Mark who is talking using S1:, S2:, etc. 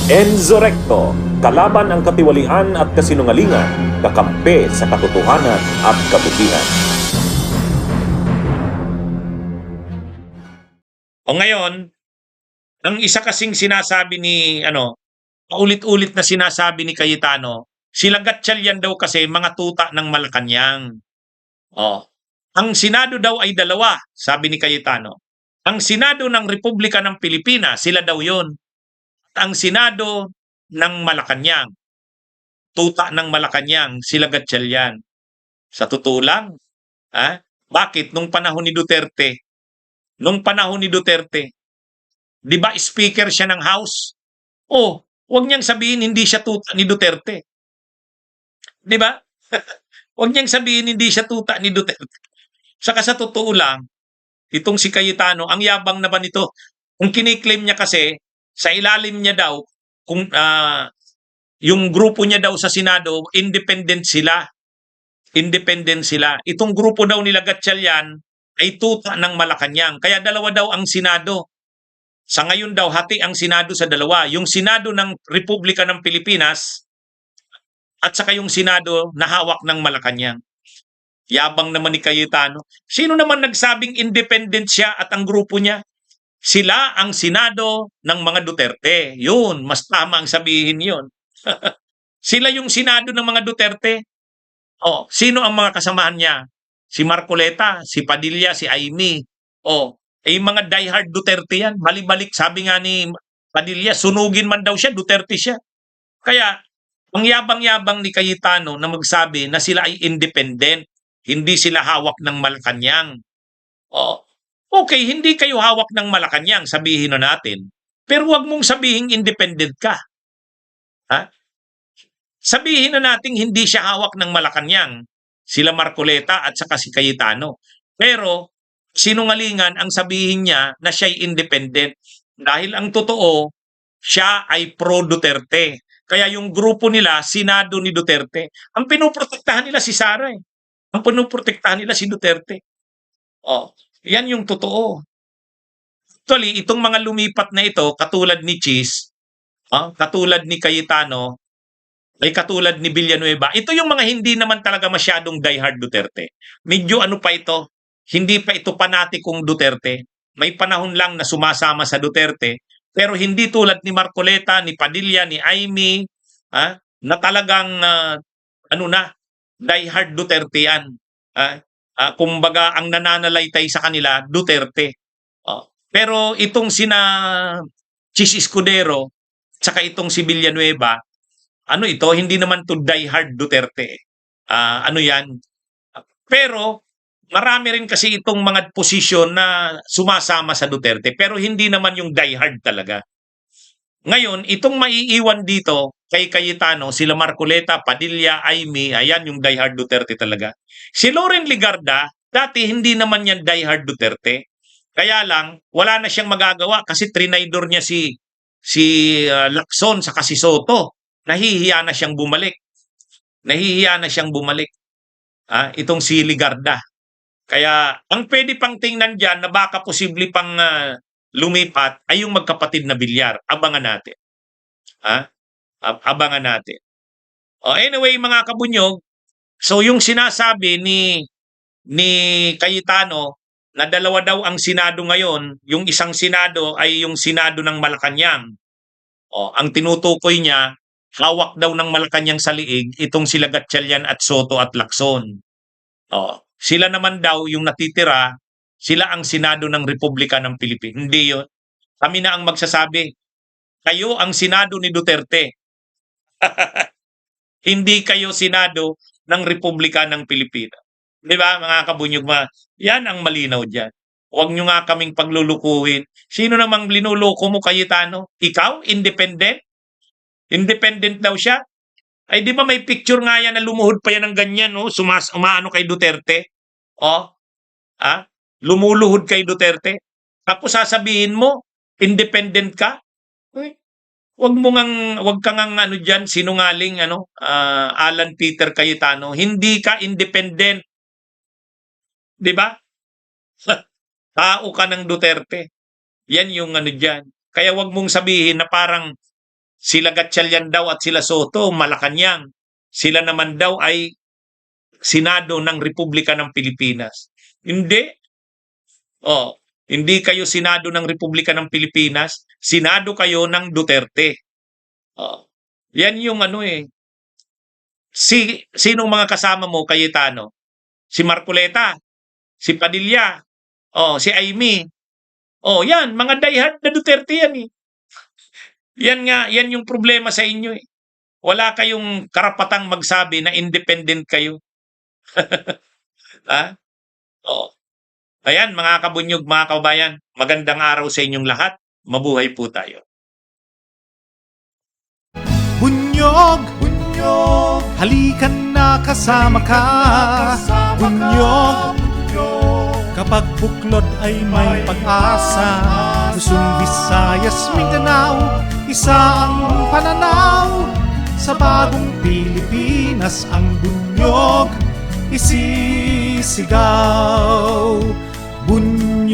S1: Enzo Recto, kalaban ang katiwalian at kasinungalingan, kakampi sa katotohanan at kabutihan.
S2: O ngayon, ang isa kasing sinasabi ni, paulit-ulit na sinasabi ni Cayetano, sila Gatchalian daw kasi mga tuta ng Malacanang. Oh. Ang Senado daw ay dalawa, sabi ni Cayetano. Ang Senado ng Republika ng Pilipinas, sila daw yon. At ang Senado ng Malacanang, tuta ng Malacanang, sila Gatchalian. Sa totoo lang, bakit nung panahon ni Duterte, di ba speaker siya ng House? Oh, huwag niyang sabihin hindi siya tuta ni Duterte. Di ba? Huwag niyang sabihin hindi siya tuta ni Duterte. Saka sa totoo lang, itong si Cayetano, ang yabang naman ito. Kung kiniklaim niya kasi, sa ilalim niya daw, kung yung grupo niya daw sa Senado, independent sila. Independent sila. Itong grupo daw nila Gatchalian ay tuta ng Malacanang. Kaya dalawa daw ang Senado. Sa ngayon daw, hati ang Senado sa dalawa. Yung Senado ng Republika ng Pilipinas at saka yung Senado na hawak ng Malacanang. Yabang naman ni Cayetano. Sino naman nagsabing independent siya at ang grupo niya? Sila ang Senado ng mga Duterte. Yun, mas tama ang sabihin yun. Sila yung Senado ng mga Duterte. Oh, sino ang mga kasamahan niya? Si Marcoleta, si Padilla, si Amy. Oh, mga diehard Duterte yan. Balik-balik, sabi nga ni Padilla, sunugin man daw siya, Duterte siya. Kaya, ang yabang-yabang ni Cayetano na magsabi na sila ay independent, hindi sila hawak ng Malacanang. Oh, okay, hindi kayo hawak ng Malacanang, sabihin na natin. Pero wag mong sabihin independent ka. Ha? Sabihin na natin hindi siya hawak ng Malacanang, sila Marcoleta at saka si Cayetano. Pero sinungalingan ang sabihin niya na siya'y independent. Dahil ang totoo, siya ay pro-Duterte. Kaya yung grupo nila, Senado ni Duterte. Ang pinoprotektahan nila si Sara eh. Ang pinoprotektahan nila si Duterte. Oh, yan yung totoo. Actually, itong mga lumipat na ito, katulad ni Cheese, katulad ni Cayetano, ay katulad ni Villanueva, ito yung mga hindi naman talaga masyadong diehard Duterte. Medyo ano pa ito, hindi pa ito panatikong Duterte. May panahon lang na sumasama sa Duterte, pero hindi tulad ni Marcoleta, ni Padilla, ni Amy, na talagang diehard Duterte yan. Kumbaga, ang nananalaytay sa kanila, Duterte. Pero itong sina Chis Escudero, saka itong si Villanueva, ito, hindi naman to diehard Duterte. Yan. Pero, marami rin kasi itong mga posisyon na sumasama sa Duterte, pero hindi naman yung diehard talaga. Ngayon, itong maiiwan dito kay Cayetano, sila Marcoleta, Padilla, Amy, ayan yung diehard Duterte talaga. Si Loren Legarda, dati hindi naman yan diehard Duterte. Kaya lang, wala na siyang magagawa kasi trinaydor niya si Lacson sa si Soto. Nahihiya na siyang bumalik. Itong si Legarda. Kaya, ang pwede pang tingnan dyan na baka posible pang lumipat ay yung magkapatid na Villar. Abangan natin. Abangan natin. Anyway, mga kabunyog, so yung sinasabi ni Cayetano na dalawa daw ang Senado ngayon, yung isang Senado ay yung Senado ng Malacanang. Ang tinutukoy niya, hawak daw ng Malacanang sa liig itong sila Gatchalian at Soto at Lacson. Sila naman daw yung natitira, sila ang Senado ng Republika ng Pilipinas. Hindi yun. Kami na ang magsasabi, kayo ang Senado ni Duterte. Hindi kayo Senado ng Republika ng Pilipinas. Di ba, mga kabunyog, yan ang malinaw dyan. Huwag nyo nga kaming paglulukuhin. Sino namang linuloko mo, Cayetano? Ikaw? Independent? Independent daw siya? Ay, di ba may picture nga yan na lumuhod pa yan ng ganyan, no? Umaano kay Duterte. Lumuluhod kay Duterte. Tapos sasabihin mo, independent ka? Wag kang diyan sinungaling Alan Peter Cayetano, hindi ka independent. 'Di ba? Tao ka ng Duterte. Yan yung diyan. Kaya wag mong sabihin na parang Sila Gatchalian daw at sila Soto, Malacanang. Sila naman daw ay Senado ng Republika ng Pilipinas. Hindi. Oh, hindi kayo Senado ng Republika ng Pilipinas, Senado kayo ng Duterte. Oh. Yan yung ano eh. Sinong mga kasama mo, Cayetano? Si Marcoleta, si Padilla, oh, si Amy. Oh, yan, mga diehard na Duterte yan eh. Yan nga, yan yung problema sa inyo eh. Wala kayong karapatang magsabi na independent kayo. Ha? Oh. Ayan, mga kabunyog, mga kabayan, magandang araw sa inyong lahat. Mabuhay po tayo.
S3: Bunyog, bunyog, halikan na kasama ka. Bunyog, kapag buklod ay may pag-asa. Luzon, Visayas, Mindanao, isa ang pananaw. Sa bagong Pilipinas ang bunyog isisigaw. Bunyog.